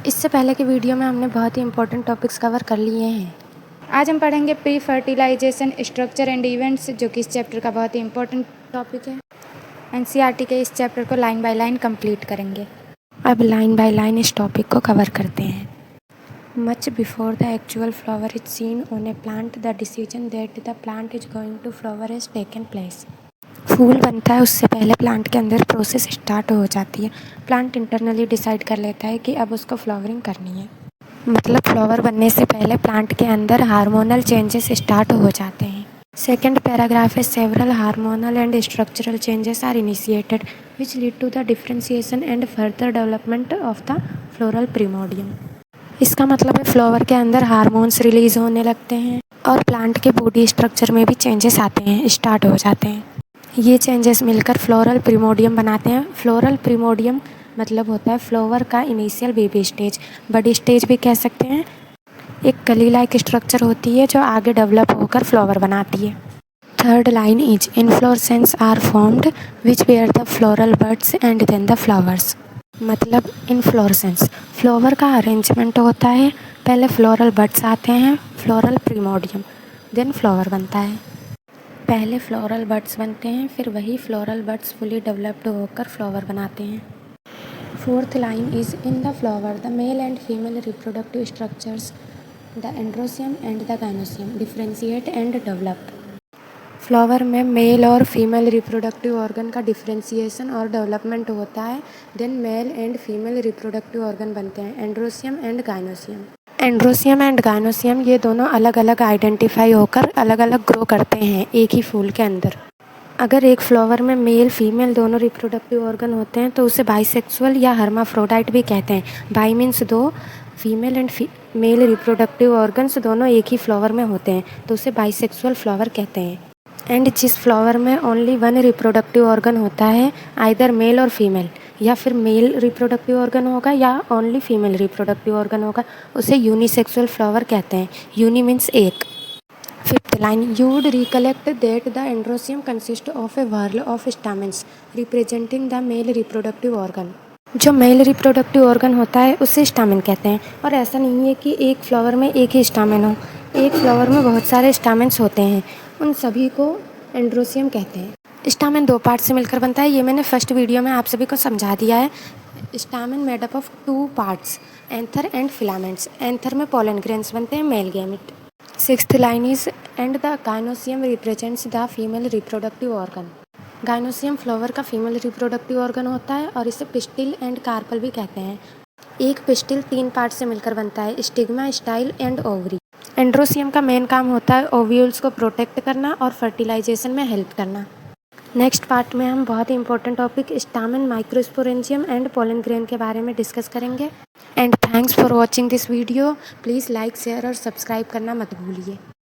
इससे पहले की वीडियो में हमने बहुत ही इंपॉर्टेंट टॉपिक्स कवर कर लिए हैं। आज हम पढ़ेंगे pre fertilization structure and events, जो कि इस चैप्टर का बहुत ही इंपॉर्टेंट टॉपिक है। एनसीईआरटी के इस चैप्टर को लाइन बाय लाइन कंप्लीट करेंगे। अब लाइन बाय लाइन इस टॉपिक को कवर करते हैं। Much before the actual flower is seen on a plant, the decision that the plant is going to flower has taken place. फूल बनता है उससे पहले प्लांट के अंदर प्रोसेस स्टार्ट हो जाती है। प्लांट इंटरनली डिसाइड कर लेता है कि अब उसको फ्लावरिंग करनी है। मतलब फ्लावर बनने से पहले प्लांट के अंदर हार्मोनल चेंजेस स्टार्ट हो जाते हैं। सेकेंड पैराग्राफ है several hormonal and structural changes are initiated which lead to the differentiation and further development of the floral primordium. इसका मतलब है फ्लावर के अंदर हार्मोन्स रिलीज होने लगते हैं और प्लांट के बॉडी स्ट्रक्चर में भी चेंजेस आते हैं, स्टार्ट हो जाते हैं। ये चेंजेस मिलकर फ्लोरल प्रिमोडियम बनाते हैं। फ्लोरल प्रिमोडियम मतलब होता है फ्लावर का इनिशियल बेबी स्टेज, बड़ी स्टेज भी कह सकते हैं। एक कली लाइक स्ट्रक्चर होती है जो आगे डेवलप होकर फ्लावर बनाती है। Third line is inflorescence are formed which bear the floral buds and then the flowers. मतलब इनफ्लोरेसेंस फ्लावर का अरेंजमेंट होता है। पहले फ्लोरल बड्स आते हैं, फ्लोरल प्रिमोडियम, देन फ्लावर बनता है। पहले फ्लोरल बड्स बनते हैं, फिर वही फ्लोरल बड्स फुली डेवलप्ड होकर फ्लावर बनाते हैं। Fourth line is in the flower the male and female reproductive structures the androecium and the gynoecium differentiate and develop. Flower में मेल और फीमेल रिप्रोडक्टिव ऑर्गन का डिफ्रेंशिएशन और development होता है। Then male and female reproductive organ बनते हैं, androecium and gynoecium. Androecium and gynoecium ये दोनों अलग अलग आइडेंटिफाई होकर अलग अलग ग्रो करते हैं एक ही फूल के अंदर। अगर एक फ्लावर में मेल फीमेल दोनों रिप्रोडक्टिव ऑर्गन होते हैं तो उसे बाइसेक्सुअल या हर्माफ्रोडाइट भी कहते हैं। बाई मीन्स दो, female and male reproductive organs दोनों एक ही फ्लावर में होते हैं तो उसे बाइसेक्सुअल फ्लावर कहते हैं। एंड जिस फ्लावर में ओनली वन रिप्रोडक्टिव ऑर्गन होता है, आइदर मेल और फीमेल, या फिर मेल रिप्रोडक्टिव ऑर्गन होगा या ओनली फीमेल रिप्रोडक्टिव ऑर्गन होगा, उसे यूनिसेक्सुअल फ्लावर कहते हैं। यूनि मीन्स एक। Fifth line you would recollect that the androecium consist of a whorl of stamens representing the male reproductive organ. जो मेल रिप्रोडक्टिव ऑर्गन होता है उसे स्टामेन कहते हैं। और ऐसा नहीं है कि एक फ्लावर में एक ही स्टामेन हो, एक फ्लावर में बहुत सारे स्टामेन्स होते हैं, उन सभी को एंड्रोसियम कहते हैं। स्टामेन दो पार्ट से मिलकर बनता है, ये मैंने फर्स्ट वीडियो में आप सभी को समझा दिया है। Stamen made up of two parts, anther and filaments. Anther में पोलन ग्रेन्स बनते हैं, male gamete. Sixth line is and the gynoecium represents the female reproductive organ. Gynoecium flower का फीमेल रिप्रोडक्टिव ऑर्गन होता है और इसे पिस्टिल एंड कार्पल भी कहते हैं। एक पिस्टिल तीन पार्ट से मिलकर बनता है, stigma, style and ovary. Androecium का मेन काम होता है ओव्यूल्स को प्रोटेक्ट करना और फर्टिलाइजेशन में हेल्प करना। नेक्स्ट पार्ट में हम बहुत ही important topic stamen, microsporangium and pollen grain के बारे में डिस्कस करेंगे। And thanks for watching this video. Please like, share और सब्सक्राइब करना मत भूलिए।